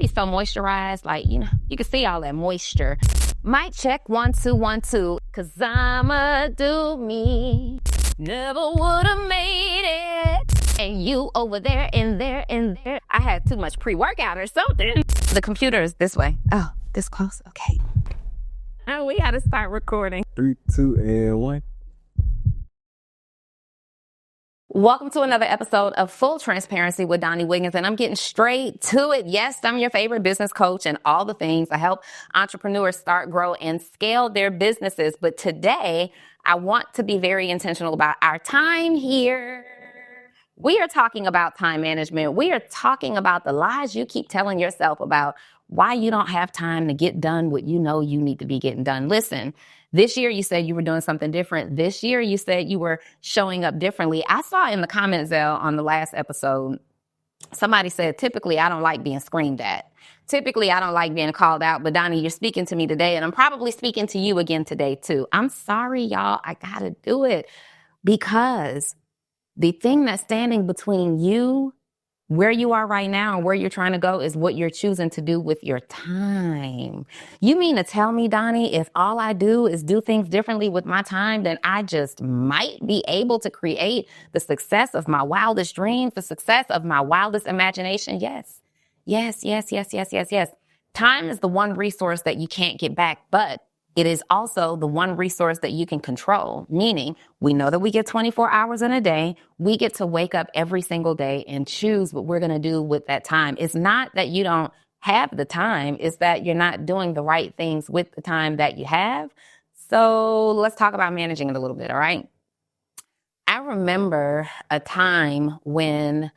be so moisturized, like, you can see all that moisture. Mic check, 1 2 1 2, 'cause I'ma do me. Never would've made it. And you over there and there and there. I had too much pre-workout or something. The computer is this way. Oh, this close? Okay. Oh, we gotta start recording. 3, 2, and 1. Welcome to another episode of Full Transparency with Donnie Wiggins, and I'm getting straight to it. Yes, I'm your favorite business coach and all the things. I help entrepreneurs start, grow, and scale their businesses. But today, I want to be very intentional about our time here. We are talking about time management. We are talking about the lies you keep telling yourself about why you don't have time to get done what you know you need to be getting done. Listen, this year you said you were doing something different. This year you said you were showing up differently. I saw in the comment zone on the last episode, somebody said, typically I don't like being screamed at. Typically I don't like being called out, but Donnie, you're speaking to me today, and I'm probably speaking to you again today too. I'm sorry, y'all. I gotta do it because the thing that's standing between you, where you are right now and where you're trying to go, is what you're choosing to do with your time. You mean to tell me, Donnie, if all I do is do things differently with my time, then I just might be able to create the success of my wildest dreams, the success of my wildest imagination? Yes. Yes, yes, yes, yes, yes, yes. Time is the one resource that you can't get back, but it is also the one resource that you can control, meaning we know that we get 24 hours in a day. We get to wake up every single day and choose what we're going to do with that time. It's not that you don't have the time. It's that you're not doing the right things with the time that you have. So let's talk about managing it a little bit, all right? I remember a time when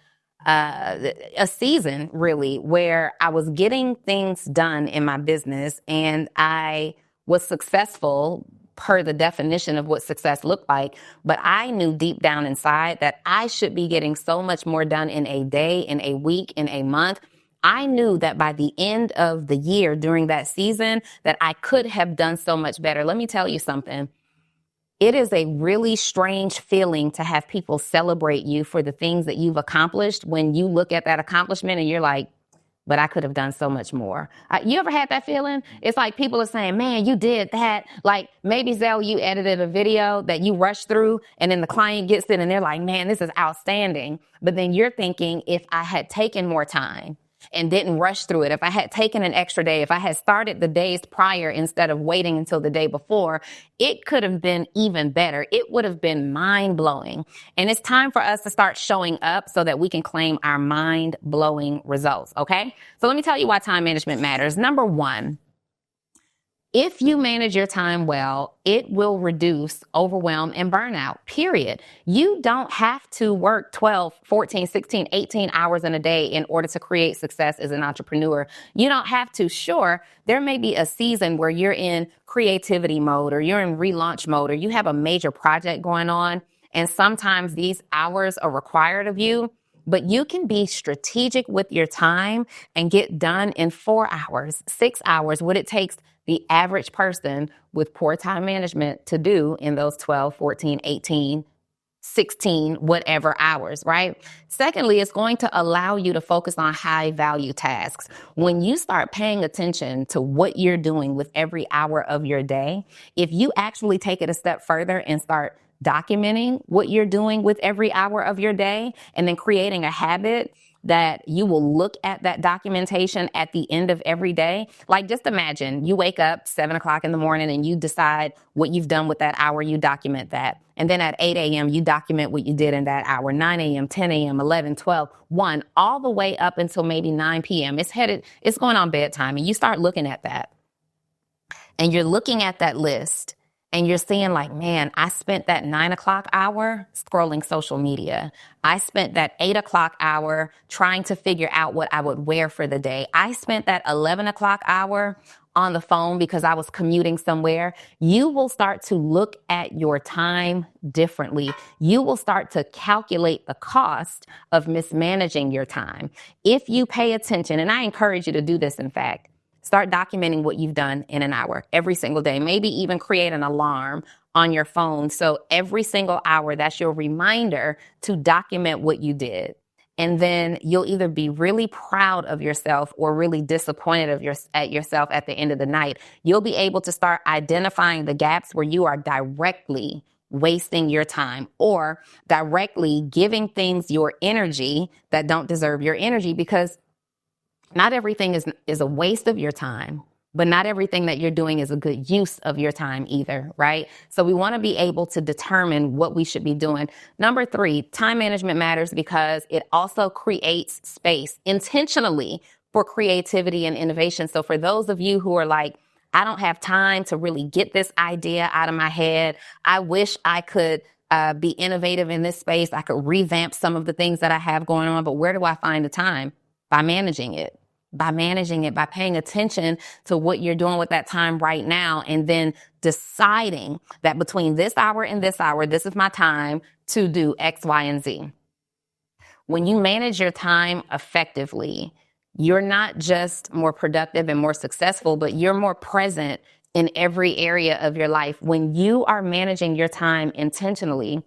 a season really where I was getting things done in my business and I was successful per the definition of what success looked like. But I knew deep down inside that I should be getting so much more done in a day, in a week, in a month. I knew that by the end of the year during that season that I could have done so much better. Let me tell you something. It is a really strange feeling to have people celebrate you for the things that you've accomplished when you look at that accomplishment and you're like, but I could have done so much more. You ever had that feeling? It's like people are saying, man, you did that. Like maybe, Zell, you edited a video that you rushed through and then the client gets it and they're like, man, this is outstanding. But then you're thinking, if I had taken more time and didn't rush through it, if I had taken an extra day, if I had started the days prior instead of waiting until the day before, it could have been even better. It would have been mind-blowing. And it's time for us to start showing up so that we can claim our mind-blowing results, okay? So let me tell you why time management matters. Number one, if you manage your time well, it will reduce overwhelm and burnout, period. You don't have to work 12, 14, 16, 18 hours in a day in order to create success as an entrepreneur. You don't have to. Sure, there may be a season where you're in creativity mode or you're in relaunch mode or you have a major project going on, and sometimes these hours are required of you. But you can be strategic with your time and get done in 4 hours, 6 hours, what it takes the average person with poor time management to do in those 12, 14, 18, 16, whatever hours, right? Secondly, it's going to allow you to focus on high value tasks. When you start paying attention to what you're doing with every hour of your day, if you actually take it a step further and start documenting what you're doing with every hour of your day and then creating a habit that you will look at that documentation at the end of every day. Like just imagine you wake up 7 o'clock in the morning and you decide what you've done with that hour, you document that. And then at 8 a.m., you document what you did in that hour, 9 a.m., 10 a.m., 11, 12, 1, all the way up until maybe 9 p.m. It's going on bedtime. And you start looking at that and you're looking at that list. And you're seeing like, man, I spent that 9 o'clock hour scrolling social media. I spent that 8 o'clock hour trying to figure out what I would wear for the day. I spent that 11 o'clock hour on the phone because I was commuting somewhere. You will start to look at your time differently. You will start to calculate the cost of mismanaging your time. If you pay attention, and I encourage you to do this, in fact, start documenting what you've done in an hour every single day. Maybe even create an alarm on your phone. So every single hour, that's your reminder to document what you did. And then you'll either be really proud of yourself or really disappointed at yourself at the end of the night. You'll be able to start identifying the gaps where you are directly wasting your time or directly giving things your energy that don't deserve your energy, because not everything is a waste of your time, but not everything that you're doing is a good use of your time either, right? So we want to be able to determine what we should be doing. Number 3, time management matters because it also creates space intentionally for creativity and innovation. So for those of you who are like, I don't have time to really get this idea out of my head, I wish I could be innovative in this space. I could revamp some of the things that I have going on, but where do I find the time? By managing it. By paying attention to what you're doing with that time right now, and then deciding that between this hour and this hour, this is my time to do X, Y, and Z. When you manage your time effectively, you're not just more productive and more successful, but you're more present in every area of your life. When you are managing your time intentionally,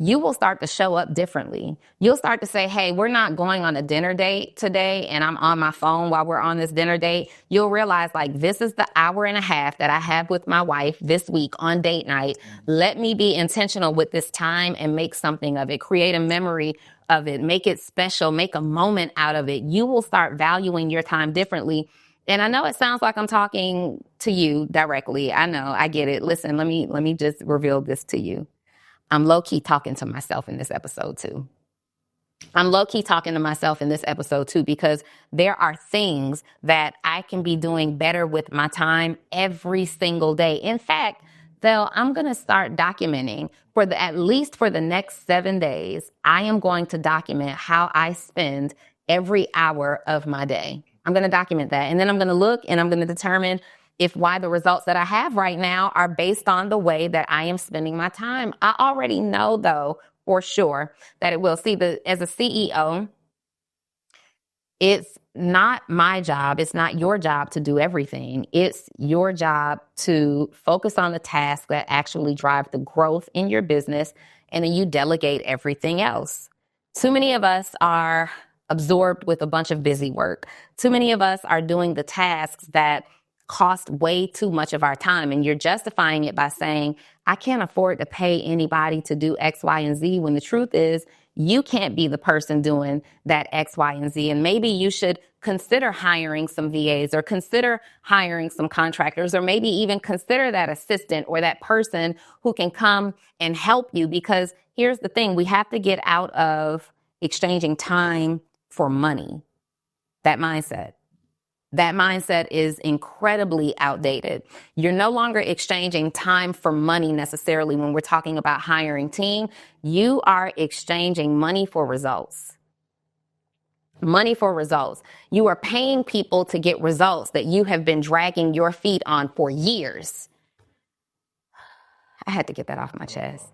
you will start to show up differently. You'll start to say, hey, we're not going on a dinner date today and I'm on my phone while we're on this dinner date. You'll realize, like, this is the hour and a half that I have with my wife this week on date night. Let me be intentional with this time and make something of it. Create a memory of it. Make it special. Make a moment out of it. You will start valuing your time differently. And I know it sounds like I'm talking to you directly. I know, I get it. Listen, let me just reveal this to you. I'm low-key talking to myself in this episode too. Because there are things that I can be doing better with my time every single day. In fact, though, I'm going to start documenting at least for the next 7 days. I am going to document how I spend every hour of my day. I'm going to document that. And then I'm going to look and I'm going to determine why the results that I have right now are based on the way that I am spending my time. I already know, though, for sure that it will. See, as a CEO, it's not my job. It's not your job to do everything. It's your job to focus on the tasks that actually drive the growth in your business, and then you delegate everything else. Too many of us are absorbed with a bunch of busy work. Too many of us are doing the tasks that cost way too much of our time. And you're justifying it by saying, I can't afford to pay anybody to do X, Y, and Z, when the truth is you can't be the person doing that X, Y, and Z. And maybe you should consider hiring some VAs or consider hiring some contractors, or maybe even consider that assistant or that person who can come and help you. Because here's the thing, we have to get out of exchanging time for money. That mindset is incredibly outdated. You're no longer exchanging time for money necessarily when we're talking about hiring team. You are exchanging money for results. Money for results. You are paying people to get results that you have been dragging your feet on for years. I had to get that off my chest.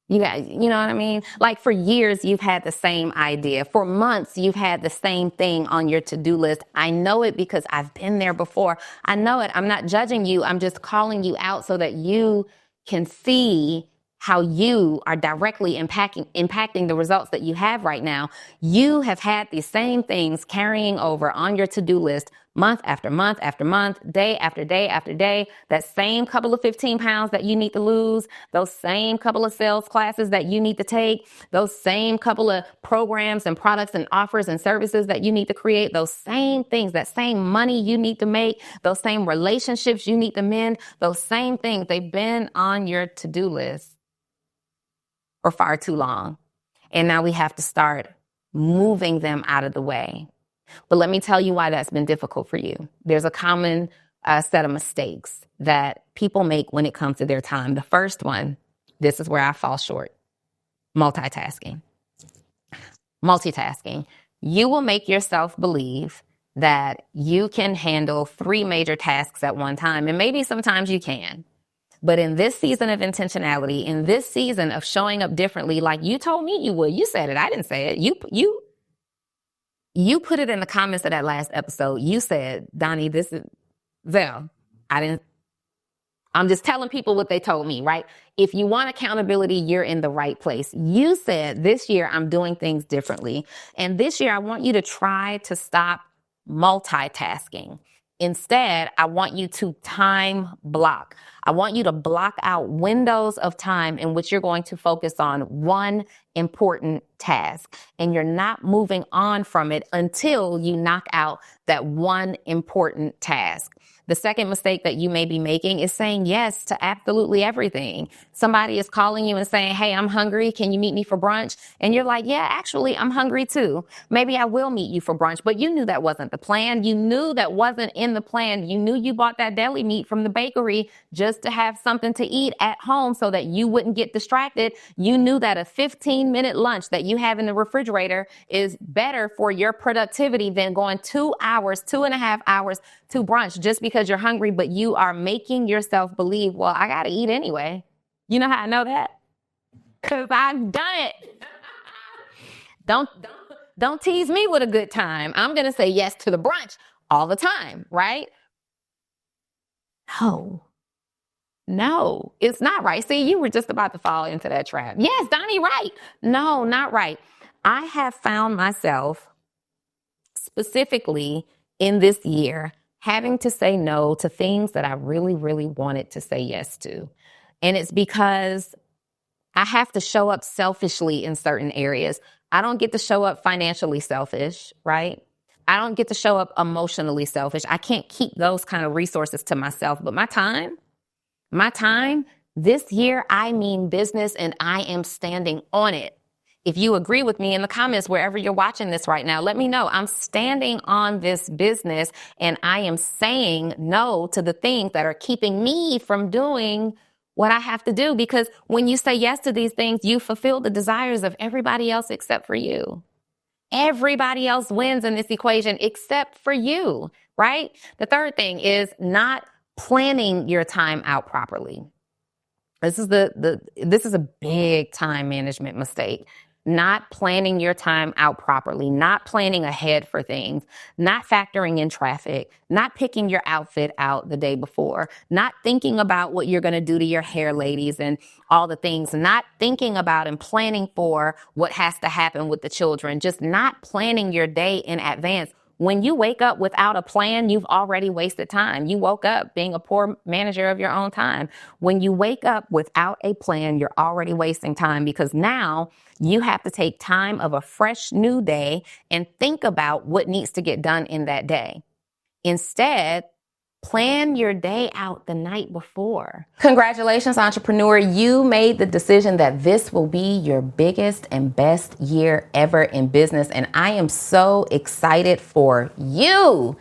You know what I mean? Like, for years, you've had the same idea. For months, you've had the same thing on your to-do list. I know it because I've been there before. I know it. I'm not judging you. I'm just calling you out so that you can see how you are directly impacting the results that you have right now. You have had these same things carrying over on your to-do list month after month after month, day after day after day. That same couple of 15 pounds that you need to lose, those same couple of sales classes that you need to take, those same couple of programs and products and offers and services that you need to create, those same things, that same money you need to make, those same relationships you need to mend, those same things, they've been on your to-do list for far too long. And now we have to start moving them out of the way. But let me tell you why that's been difficult for you. There's a common set of mistakes that people make when it comes to their time. The first one, this is where I fall short: multitasking. You will make yourself believe that you can handle 3 major tasks at one time. And maybe sometimes you can. But in this season of intentionality, in this season of showing up differently, like you told me you would, you said it, I didn't say it. You put it in the comments of that last episode. You said, Donnie, this is Val. I I'm just telling people what they told me, right? If you want accountability, you're in the right place. You said this year I'm doing things differently. And this year I want you to try to stop multitasking. Instead, I want you to time block. I want you to block out windows of time in which you're going to focus on one important task. And you're not moving on from it until you knock out that one important task. The second mistake that you may be making is saying yes to absolutely everything. Somebody is calling you and saying, hey, I'm hungry. Can you meet me for brunch? And you're like, yeah, actually, I'm hungry too. Maybe I will meet you for brunch. But you knew that wasn't the plan. You knew that wasn't in the plan. You knew you bought that deli meat from the bakery just to have something to eat at home so that you wouldn't get distracted. You knew that a 15-minute lunch that you have in the refrigerator is better for your productivity than going 2 hours, 2.5 hours to brunch just because you're hungry, but you are making yourself believe, well, I got to eat anyway. You know how I know that? Because I've done it. Don't tease me with a good time. I'm going to say yes to the brunch all the time, right? No, it's not right. See, you were just about to fall into that trap. Yes, Donnie, right. No, not right. I have found myself specifically in this year having to say no to things that I really, really wanted to say yes to. And it's because I have to show up selfishly in certain areas. I don't get to show up financially selfish, right? I don't get to show up emotionally selfish. I can't keep those kind of resources to myself. But my time, this year, I mean business, and I am standing on it. If you agree with me in the comments, wherever you're watching this right now, let me know. I'm standing on this business and I am saying no to the things that are keeping me from doing what I have to do. Because when you say yes to these things, you fulfill the desires of everybody else except for you. Everybody else wins in this equation except for you, right? The third thing is not planning your time out properly. This is a big time management mistake. Not planning your time out properly, not planning ahead for things, not factoring in traffic, not picking your outfit out the day before, not thinking about what you're going to do to your hair, ladies, and all the things, not thinking about and planning for what has to happen with the children, just not planning your day in advance. When you wake up without a plan, you've already wasted time. You woke up being a poor manager of your own time. When you wake up without a plan, you're already wasting time because now you have to take time of a fresh new day and think about what needs to get done in that day. Instead, plan your day out the night before. Congratulations, entrepreneur. You made the decision that this will be your biggest and best year ever in business. And I am so excited for you.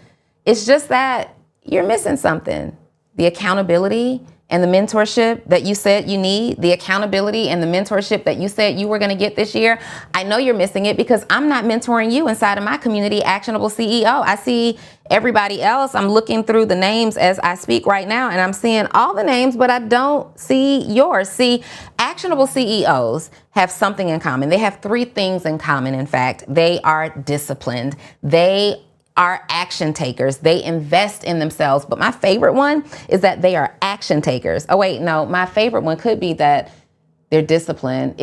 It's just that you're missing something. The accountability and the mentorship that you said you need, the accountability and the mentorship that you said you were going to get this year. I know you're missing it because I'm not mentoring you inside of my community, Actionable CEO. I see everybody else. I'm looking through the names as I speak right now, and I'm seeing all the names, but I don't see yours. See, Actionable CEOs have something in common. They have 3 things in common. In fact, they are disciplined. They are action takers. They invest in themselves. But my favorite one is that they are action takers. Oh, wait, no, my favorite one could be that they're disciplined.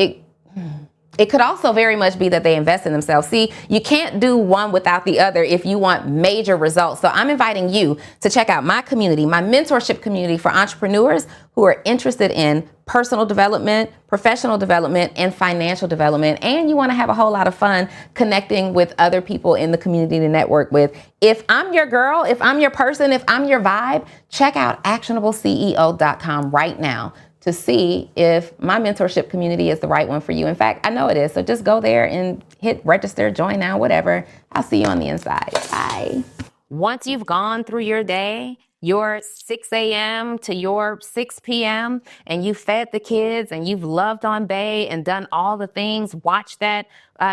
It could also very much be that they invest in themselves. See, you can't do one without the other if you want major results. So I'm inviting you to check out my community, my mentorship community for entrepreneurs who are interested in personal development, professional development, and financial development. And you want to have a whole lot of fun connecting with other people in the community to network with. If I'm your girl, if I'm your person, if I'm your vibe, check out actionableceo.com right now to see if my mentorship community is the right one for you. In fact, I know it is. So just go there and hit register, join now, whatever. I'll see you on the inside. Bye. Once you've gone through your day, your 6 a.m. to your 6 p.m., and you fed the kids and you've loved on Bay and done all the things, watch that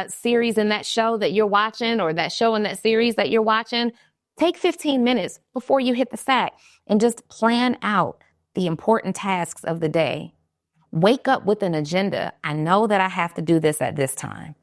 series in that show that you're watching or that show in that series that you're watching, take 15 minutes before you hit the sack and just plan out the important tasks of the day. Wake up with an agenda. I know that I have to do this at this time.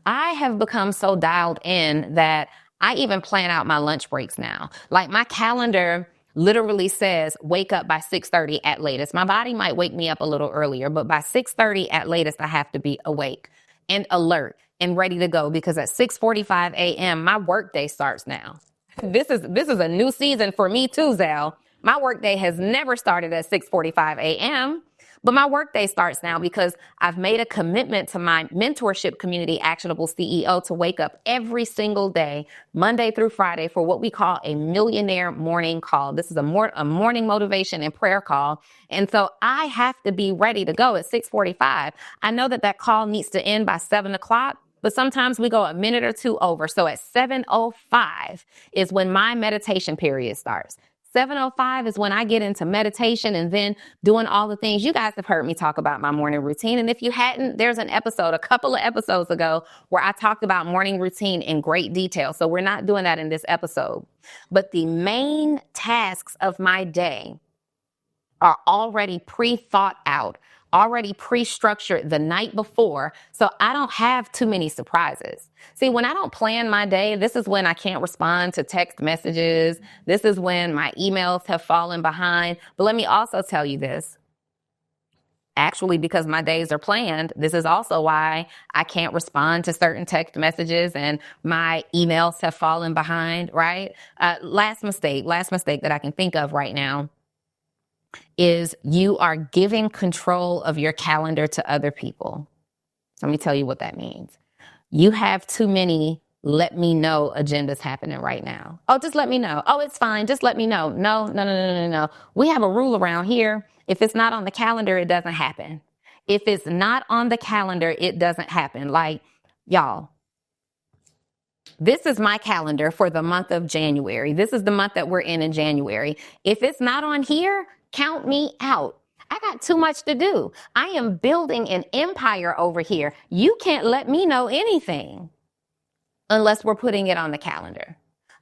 I have become so dialed in that I even plan out my lunch breaks now. Like my calendar literally says wake up by 6:30 at latest. My body might wake me up a little earlier, but by 6:30 at latest, I have to be awake and alert and ready to go, because at 6:45 a.m. my workday starts now. This is a new season for me too, Zell. My workday has never started at 6:45 a.m., but my workday starts now because I've made a commitment to my mentorship community, Actionable CEO, to wake up every single day, Monday through Friday, for what we call a millionaire morning call. This is a morning motivation and prayer call. And so I have to be ready to go at 6:45. I know that call needs to end by 7 o'clock. But sometimes we go a minute or two over. So at 7:05 is when my meditation period starts. 7:05 is when I get into meditation and then doing all the things. You guys have heard me talk about my morning routine. And if you hadn't, there's a couple of episodes ago, where I talked about morning routine in great detail. So we're not doing that in this episode. But the main tasks of my day are already pre-thought out, already pre-structured the night before, so I don't have too many surprises. See, when I don't plan my day, this is when I can't respond to text messages. This is when my emails have fallen behind. But let me also tell you this. Actually, because my days are planned, this is also why I can't respond to certain text messages and my emails have fallen behind, right? Last mistake that I can think of right now is you are giving control of your calendar to other people. Let me tell you what that means. You have too many let me know agendas happening right now. Oh, just let me know. Oh, it's fine. Just let me know. No. We have a rule around here. If it's not on the calendar, it doesn't happen. If it's not on the calendar, it doesn't happen. Like, y'all, this is my calendar for the month of January. This is the month that we're in January. If it's not on here, count me out. I got too much to do. I am building an empire over here. You can't let me know anything unless we're putting it on the calendar.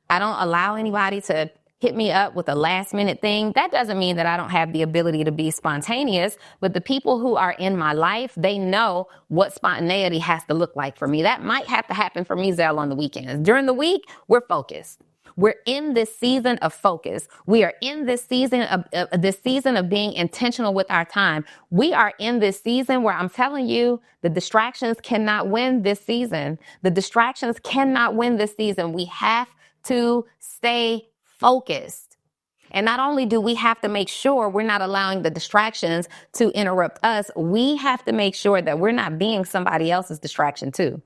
I don't allow anybody to hit me up with a last minute thing. That doesn't mean that I don't have the ability to be spontaneous, but the people who are in my life, they know what spontaneity has to look like for me. That might have to happen for me, Zell, on the weekends. During the week, we're focused. We're in this season of focus. We are in this season of being intentional with our time. We are in this season where I'm telling you, the distractions cannot win this season. The distractions cannot win this season. We have to stay focused. And not only do we have to make sure we're not allowing the distractions to interrupt us, we have to make sure that we're not being somebody else's distraction too.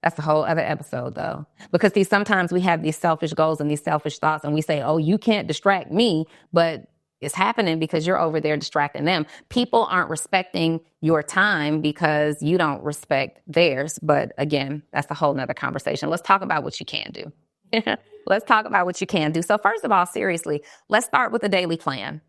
That's a whole other episode though. Because see, sometimes we have these selfish goals and these selfish thoughts and we say, oh, you can't distract me, but it's happening because you're over there distracting them. People aren't respecting your time because you don't respect theirs. But again, that's a whole nother conversation. Let's talk about what you can do. Let's talk about what you can do. So first of all, seriously, let's start with a daily plan.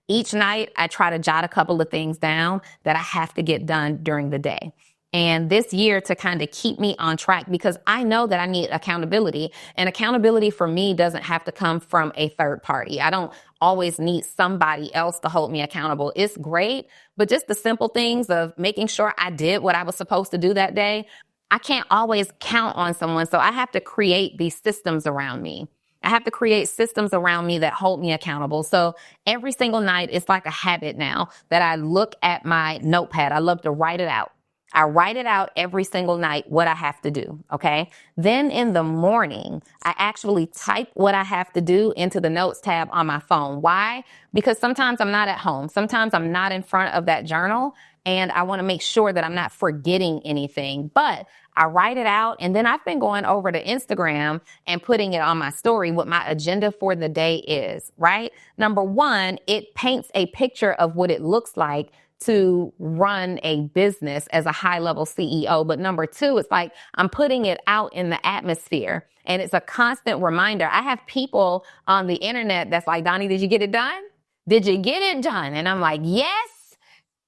Each night, I try to jot a couple of things down that I have to get done during the day. And this year to kind of keep me on track, because I know that I need accountability, and accountability for me doesn't have to come from a third party. I don't always need somebody else to hold me accountable. It's great, but just the simple things of making sure I did what I was supposed to do that day, I can't always count on someone. So I have to create these systems around me. I have to create systems around me that hold me accountable. So every single night, it's like a habit now that I look at my notepad. I love to write it out. I write it out every single night, what I have to do, okay? Then in the morning, I actually type what I have to do into the notes tab on my phone. Why? Because sometimes I'm not at home. Sometimes I'm not in front of that journal, and I want to make sure that I'm not forgetting anything. But I write it out, and then I've been going over to Instagram and putting it on my story what my agenda for the day is, right? Number one, it paints a picture of what it looks like to run a business as a high-level CEO. But number two, it's like I'm putting it out in the atmosphere, and it's a constant reminder. I have people on the internet that's like, Donnie, did you get it done? Did you get it done? And I'm like, yes,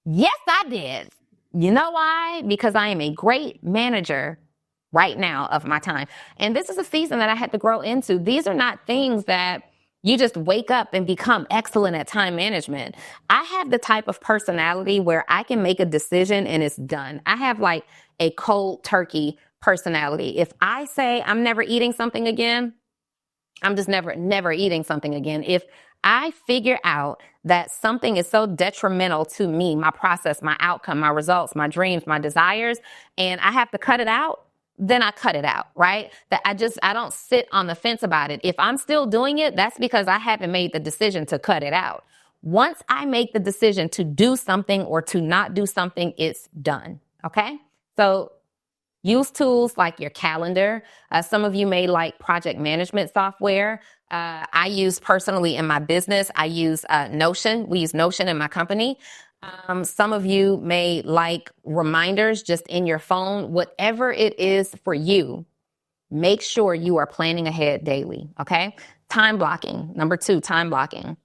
I did. You know why? Because I am a great manager right now of my time. And this is a season that I had to grow into. These are not things that you just wake up and become excellent at time management. I have the type of personality where I can make a decision and it's done. I have like a cold turkey personality. If I say I'm never eating something again, I'm just never eating something again. If I figure out that something is so detrimental to me, my process, my outcome, my results, my dreams, my desires, and I have to cut it out, then I cut it out, right? That I don't sit on the fence about it. If I'm still doing it, that's because I haven't made the decision to cut it out. Once I make the decision to do something or to not do something, it's done. Okay. So use tools like your calendar. Some of you may like project management software. I use personally in my business, I use Notion. We use Notion in my company. Some of you may like reminders just in your phone. Whatever it is for you, make sure you are planning ahead daily, okay? Time blocking. Number 2, time blocking.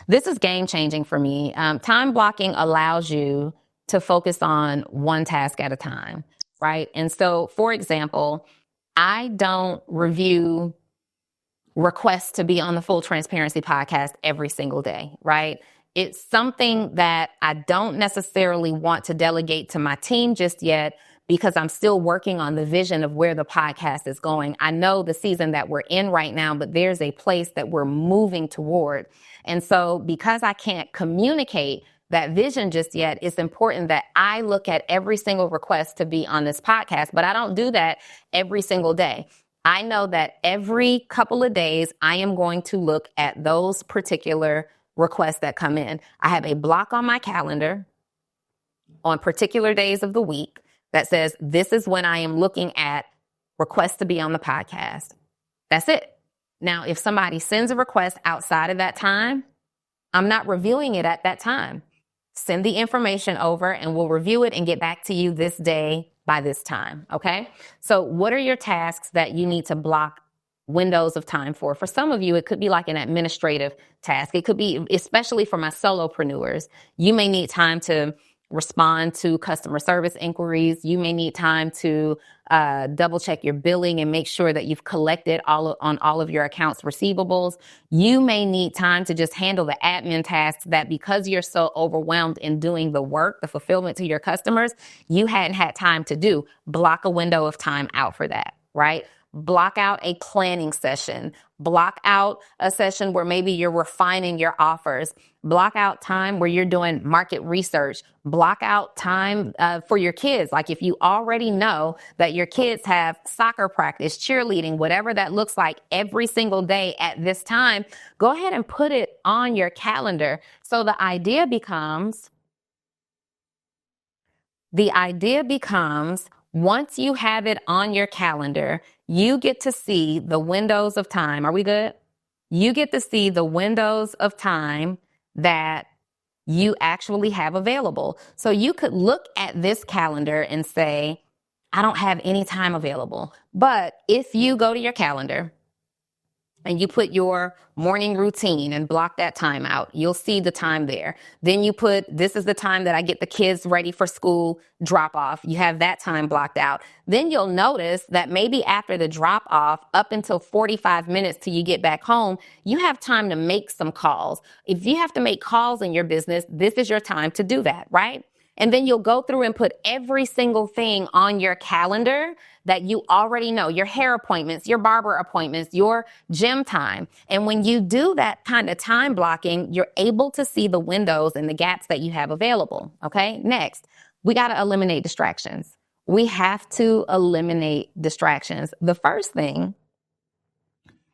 This is game changing for me. Time blocking allows you to focus on one task at a time, right? And so, for example, I don't review requests to be on the Full Transparency podcast every single day, right? It's something that I don't necessarily want to delegate to my team just yet because I'm still working on the vision of where the podcast is going. I know the season that we're in right now, but there's a place that we're moving toward. And so because I can't communicate that vision just yet, it's important that I look at every single request to be on this podcast, but I don't do that every single day. I know that every couple of days, I am going to look at those particular requests that come in. I have a block on my calendar on particular days of the week that says, this is when I am looking at requests to be on the podcast. That's it. Now, if somebody sends a request outside of that time, I'm not reviewing it at that time. Send the information over and we'll review it and get back to you this day by this time, okay? So what are your tasks that you need to block windows of time for? For some of you, it could be like an administrative task. It could be, especially for my solopreneurs, you may need time to respond to customer service inquiries. You may need time to double check your billing and make sure that you've collected on all of your accounts receivables. You may need time to just handle the admin tasks that, because you're so overwhelmed in doing the work, the fulfillment to your customers, you hadn't had time to do. Block a window of time out for that, right? Block out a planning session. Block out a session where maybe you're refining your offers. Block out time where you're doing market research. Block out time for your kids. Like if you already know that your kids have soccer practice, cheerleading, whatever that looks like every single day at this time, go ahead and put it on your calendar. So the idea becomes, once you have it on your calendar, you get to see the windows of time. Are we good? You get to see the windows of time that you actually have available. So you could look at this calendar and say, I don't have any time available. But if you go to your calendar and you put your morning routine and block that time out, you'll see the time there. Then you put, this is the time that I get the kids ready for school drop off. You have that time blocked out. Then you'll notice that maybe after the drop off, up until 45 minutes till you get back home, you have time to make some calls. If you have to make calls in your business, this is your time to do that, right? And then you'll go through and put every single thing on your calendar that you already know, your hair appointments, your barber appointments, your gym time. And when you do that kind of time blocking, you're able to see the windows and the gaps that you have available. Okay. Next, we got to eliminate distractions. We have to eliminate distractions. The first thing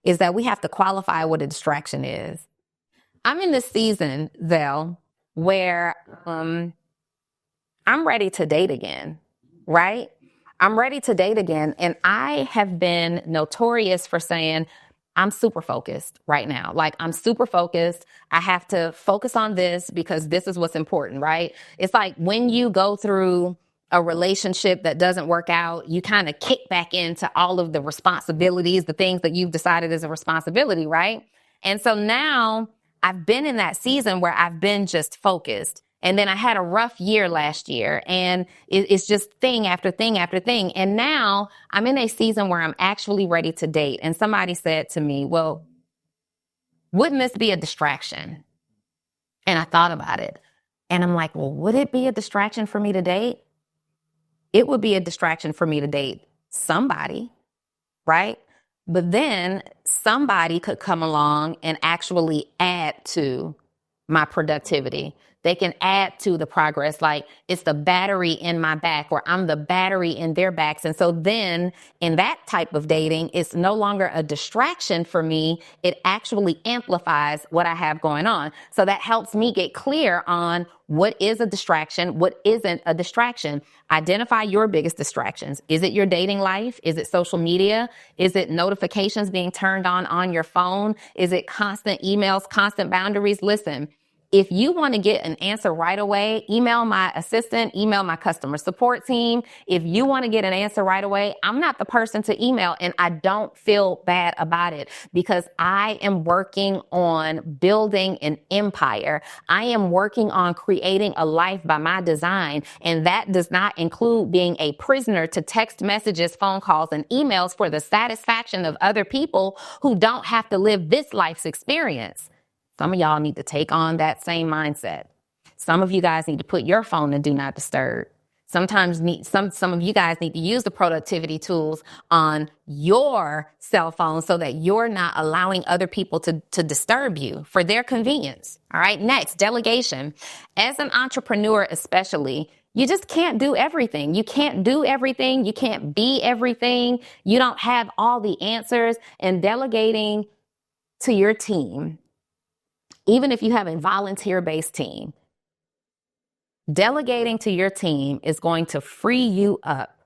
is that we have to qualify what a distraction is. I'm in this season, Zell, where, I'm ready to date again, right? I'm ready to date again. And I have been notorious for saying, I'm super focused right now. Like I'm super focused. I have to focus on this because this is what's important, right? It's like when you go through a relationship that doesn't work out, you kind of kick back into all of the responsibilities, the things that you've decided is a responsibility, right? And so now I've been in that season where I've been just focused. And then I had a rough year last year, and it's just thing after thing after thing. And now I'm in a season where I'm actually ready to date. And somebody said to me, well, wouldn't this be a distraction? And I thought about it. And I'm like, well, would it be a distraction for me to date? It would be a distraction for me to date somebody, right? But then somebody could come along and actually add to my productivity. They can add to the progress. Like it's the battery in my back, or I'm the battery in their backs. And so then in that type of dating, it's no longer a distraction for me. It actually amplifies what I have going on. So that helps me get clear on what is a distraction, what isn't a distraction. Identify your biggest distractions. Is it your dating life? Is it social media? Is it notifications being turned on your phone? Is it constant emails, constant boundaries? Listen, if you want to get an answer right away, email my assistant, email my customer support team. If you want to get an answer right away, I'm not the person to email, and I don't feel bad about it because I am working on building an empire. I am working on creating a life by my design, and that does not include being a prisoner to text messages, phone calls, and emails for the satisfaction of other people who don't have to live this life's experience. Some of y'all need to take on that same mindset. Some of you guys need to put your phone in do not disturb. Sometimes some of you guys need to use the productivity tools on your cell phone so that you're not allowing other people to disturb you for their convenience. All right. Next, delegation. As an entrepreneur, especially, you just can't do everything. You can't do everything. You can't be everything. You don't have all the answers. And delegating to your team, even if you have a volunteer-based team, delegating to your team is going to free you up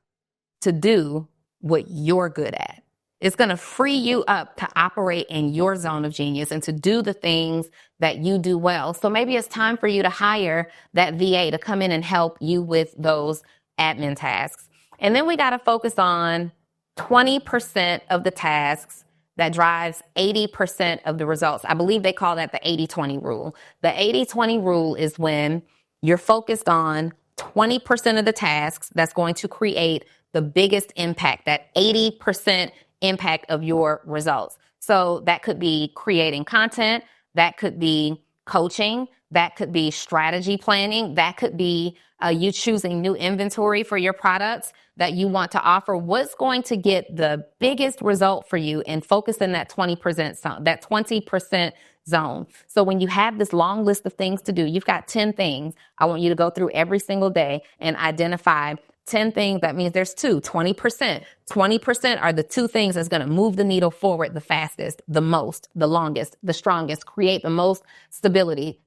to do what you're good at. It's going to free you up to operate in your zone of genius and to do the things that you do well. So maybe it's time for you to hire that VA to come in and help you with those admin tasks. And then we got to focus on 20% of the tasks that drives 80% of the results. I believe they call that the 80-20 rule. The 80-20 rule is when you're focused on 20% of the tasks that's going to create the biggest impact, that 80% impact of your results. So that could be creating content, that could be coaching, that could be strategy planning, that could be you choosing new inventory for your products that you want to offer. What's going to get the biggest result for you, and focus in that 20% zone. So when you have this long list of things to do, you've got 10 things. I want you to go through every single day and identify 10 things. That means there's 20%. 20% are the two things that's going to move the needle forward the fastest, the most, the longest, the strongest, create the most stability.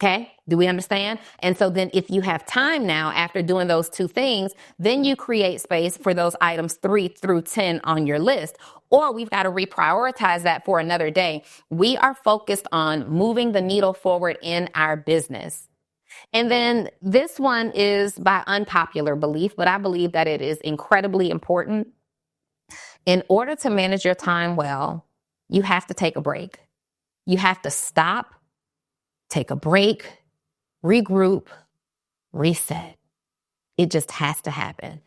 Okay. Do we understand? And so then if you have time now after doing those two things, then you create space for those items 3 through 10 on your list. Or we've got to reprioritize that for another day. We are focused on moving the needle forward in our business. And then this one is by unpopular belief, but I believe that it is incredibly important. In order to manage your time well, you have to take a break. You have to stop, take a break, regroup, reset. It just has to happen.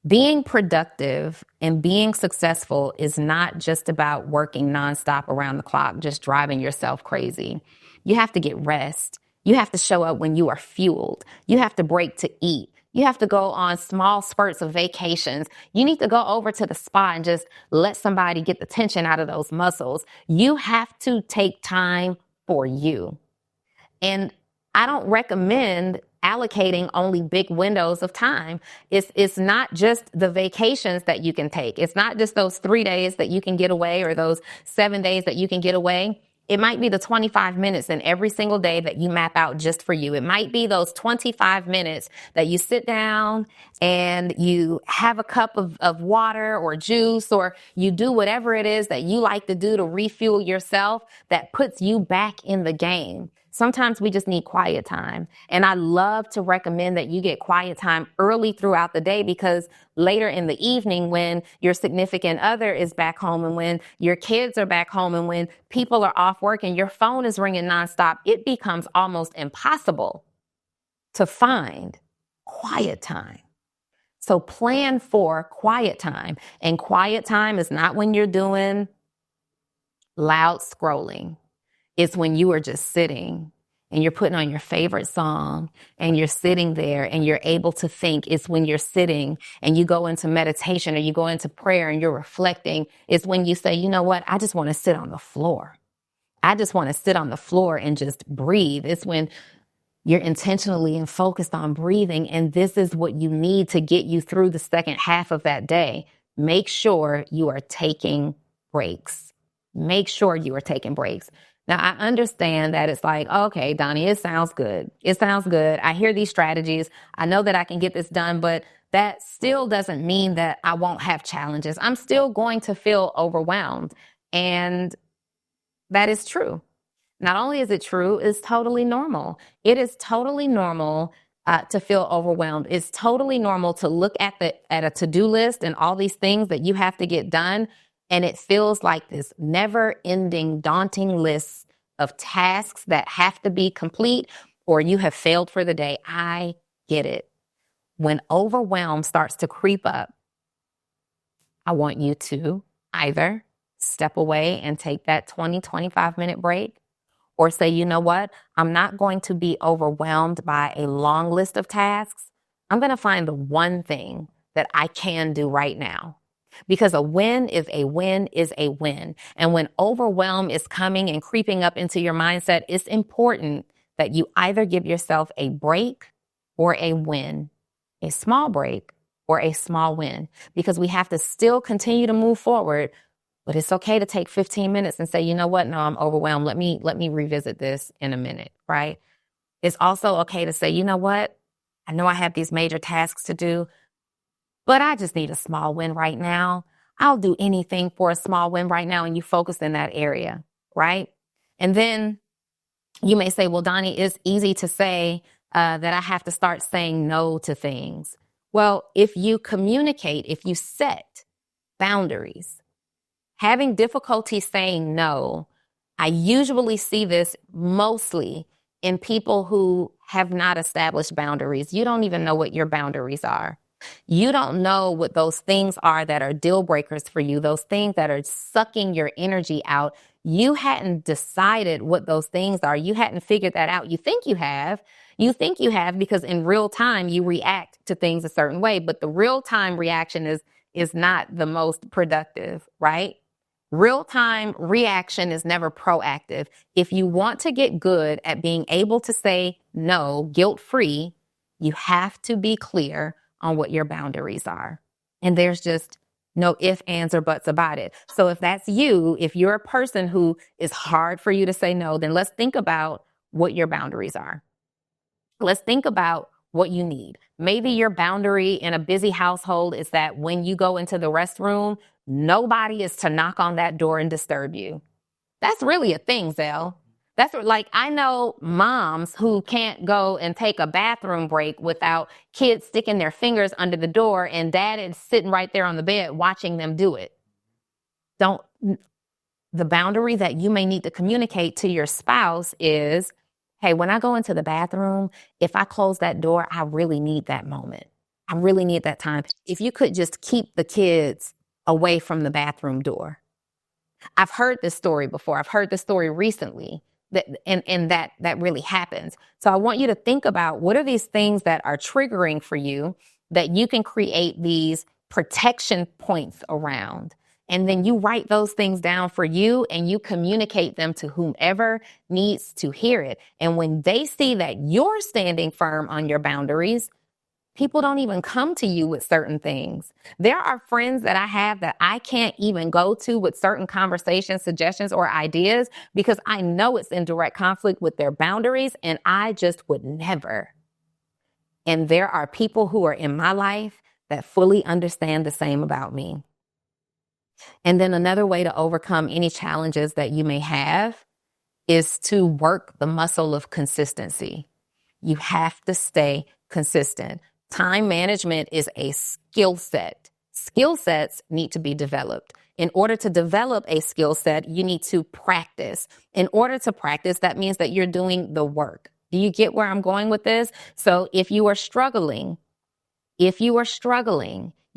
Being productive and being successful is not just about working nonstop around the clock, just driving yourself crazy. You have to get rest. You have to show up when you are fueled. You have to break to eat. You have to go on small spurts of vacations. You need to go over to the spa and just let somebody get the tension out of those muscles. You have to take time for you. And I don't recommend allocating only big windows of time. It's not just the vacations that you can take. It's not just those 3 days that you can get away or those 7 days that you can get away. It might be the 25 minutes in every single day that you map out just for you. It might be those 25 minutes that you sit down and you have a cup of water or juice, or you do whatever it is that you like to do to refuel yourself that puts you back in the game. Sometimes we just need quiet time. And I love to recommend that you get quiet time early throughout the day, because later in the evening, when your significant other is back home and when your kids are back home and when people are off work and your phone is ringing nonstop, it becomes almost impossible to find quiet time. So plan for quiet time. And quiet time is not when you're doing loud scrolling. It's when you are just sitting and you're putting on your favorite song and you're sitting there and you're able to think. It's when you're sitting and you go into meditation or you go into prayer and you're reflecting. It's when you say, you know what? I just want to sit on the floor. I just want to sit on the floor and just breathe. It's when you're intentionally and focused on breathing. And this is what you need to get you through the second half of that day. Make sure you are taking breaks. Make sure you are taking breaks. Now, I understand that it's like, okay, Donnie, it sounds good. It sounds good. I hear these strategies. I know that I can get this done, but that still doesn't mean that I won't have challenges. I'm still going to feel overwhelmed. And that is true. Not only is it true, it's totally normal. It is totally normal to feel overwhelmed. It's totally normal to look at a to-do list and all these things that you have to get done, and it feels like this never-ending, daunting list of tasks that have to be complete, or you have failed for the day. I get it. When overwhelm starts to creep up, I want you to either step away and take that 20, 25-minute break, or say, you know what? I'm not going to be overwhelmed by a long list of tasks. I'm going to find the one thing that I can do right now. Because a win is a win is a win. And when overwhelm is coming and creeping up into your mindset, it's important that you either give yourself a break or a win, a small break or a small win, because we have to still continue to move forward. But it's okay to take 15 minutes and say, you know what? No, I'm overwhelmed. Let me revisit this in a minute, right? It's also okay to say, you know what? I know I have these major tasks to do, but I just need a small win right now. I'll do anything for a small win right now. And you focus in that area, right? And then you may say, well, Donnie, it's easy to say that I have to start saying no to things. Well, if you communicate, if you set boundaries, having difficulty saying no, I usually see this mostly in people who have not established boundaries. You don't even know what your boundaries are. You don't know what those things are that are deal breakers for you, those things that are sucking your energy out. You hadn't decided what those things are. You hadn't figured that out. You think you have. You think you have because in real time you react to things a certain way, but the real time reaction is not the most productive, right? Real-time reaction is never proactive. If you want to get good at being able to say no guilt-free, you have to be clear on what your boundaries are. And there's just no ifs, ands, or buts about it. So if that's you, if you're a person who is hard for you to say no, then let's think about what your boundaries are. Let's think about what you need. Maybe your boundary in a busy household is that when you go into the restroom, nobody is to knock on that door and disturb you. That's really a thing, Zell. That's like, I know moms who can't go and take a bathroom break without kids sticking their fingers under the door and dad is sitting right there on the bed watching them do it. The boundary that you may need to communicate to your spouse is, hey, when I go into the bathroom, if I close that door, I really need that moment. I really need that time. If you could just keep the kids away from the bathroom door. I've heard this story before. I've heard this story recently that really happens. So I want you to think about what are these things that are triggering for you that you can create these protection points around. And then you write those things down for you and you communicate them to whomever needs to hear it. And when they see that you're standing firm on your boundaries, people don't even come to you with certain things. There are friends that I have that I can't even go to with certain conversations, suggestions, or ideas because I know it's in direct conflict with their boundaries and I just would never. And there are people who are in my life that fully understand the same about me. And then another way to overcome any challenges that you may have is to work the muscle of consistency. You have to stay consistent. Time management is a skill set. Skill sets need to be developed. In order to develop a skill set, you need to practice. In order to practice, that means that you're doing the work. Do you get where I'm going with this? So if you are struggling, you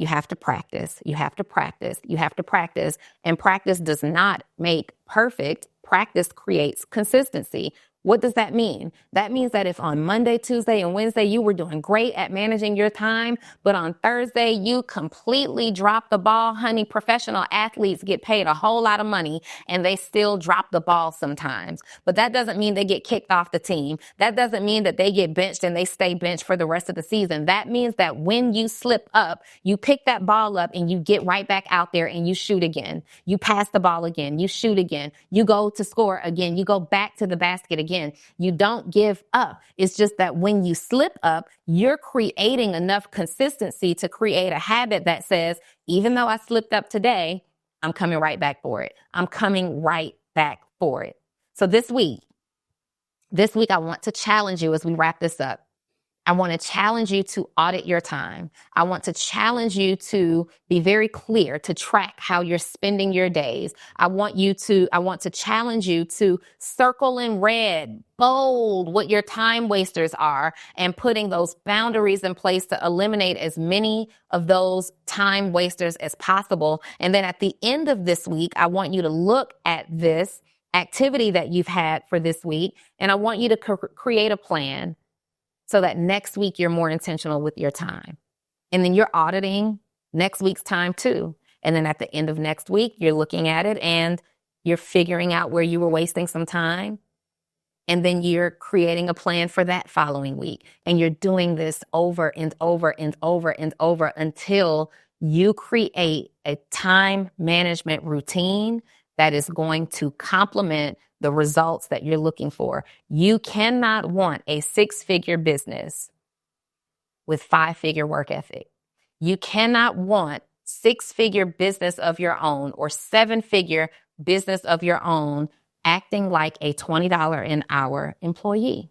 have to practice. You have to practice. You have to practice. And practice does not make perfect. Practice creates consistency. What does that mean? That means that if on Monday, Tuesday, and Wednesday, you were doing great at managing your time, but on Thursday, you completely dropped the ball, honey, professional athletes get paid a whole lot of money and they still drop the ball sometimes. But that doesn't mean they get kicked off the team. That doesn't mean that they get benched and they stay benched for the rest of the season. That means that when you slip up, you pick that ball up and you get right back out there and you shoot again. You pass the ball again. You shoot again. You go to score again. You go back to the basket again. You don't give up. It's just that when you slip up, you're creating enough consistency to create a habit that says, even though I slipped up today, I'm coming right back for it. I'm coming right back for it. So this week, I want to challenge you as we wrap this up. I want to challenge you to audit your time. I want to challenge you to be very clear, to track how you're spending your days. I want to challenge you to circle in red, bold what your time wasters are, and putting those boundaries in place to eliminate as many of those time wasters as possible. And then at the end of this week, I want you to look at this activity that you've had for this week, and I want you to create a plan so that next week you're more intentional with your time. And then you're auditing next week's time too. And then at the end of next week, you're looking at it and you're figuring out where you were wasting some time. And then you're creating a plan for that following week. And you're doing this over and over and over and over until you create a time management routine that is going to complement the results that you're looking for. You cannot want a 6-figure business with 5-figure work ethic. You cannot want 6-figure business of your own or 7-figure business of your own acting like a $20 an hour employee.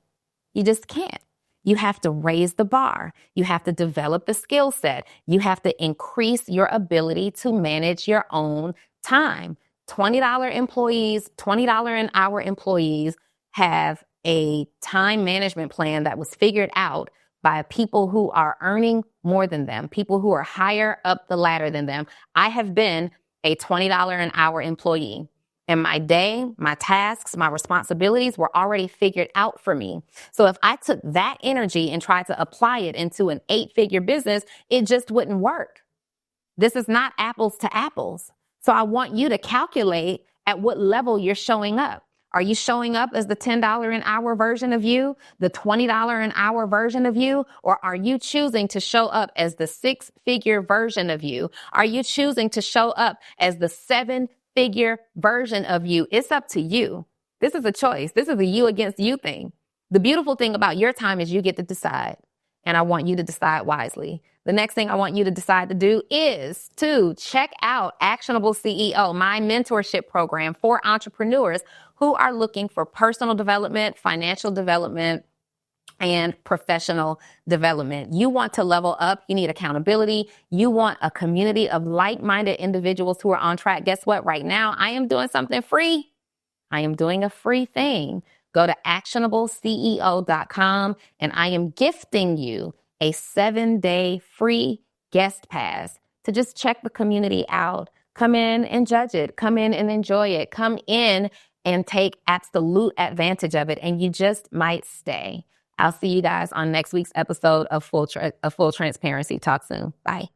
You just can't. You have to raise the bar. You have to develop the skill set. You have to increase your ability to manage your own time. $20 employees, $20 an hour employees have a time management plan that was figured out by people who are earning more than them, people who are higher up the ladder than them. I have been a $20 an hour employee, and my day, my tasks, my responsibilities were already figured out for me. So if I took that energy and tried to apply it into an 8-figure business, it just wouldn't work. This is not apples to apples. So I want you to calculate at what level you're showing up. Are you showing up as the $10 an hour version of you, the $20 an hour version of you, or are you choosing to show up as the 6-figure version of you? Are you choosing to show up as the 7-figure version of you? It's up to you. This is a choice. This is a you against you thing. The beautiful thing about your time is you get to decide, and I want you to decide wisely. The next thing I want you to decide to do is to check out Actionable CEO, my mentorship program for entrepreneurs who are looking for personal development, financial development, and professional development. You want to level up. You need accountability. You want a community of like-minded individuals who are on track. Guess what? Right now, I am doing something free. I am doing a free thing. Go to actionableceo.com and I am gifting you a 7-day free guest pass to just check the community out. Come in and judge it. Come in and enjoy it. Come in and take absolute advantage of it, and you just might stay. I'll see you guys on next week's episode of Full Transparency. Talk soon. Bye.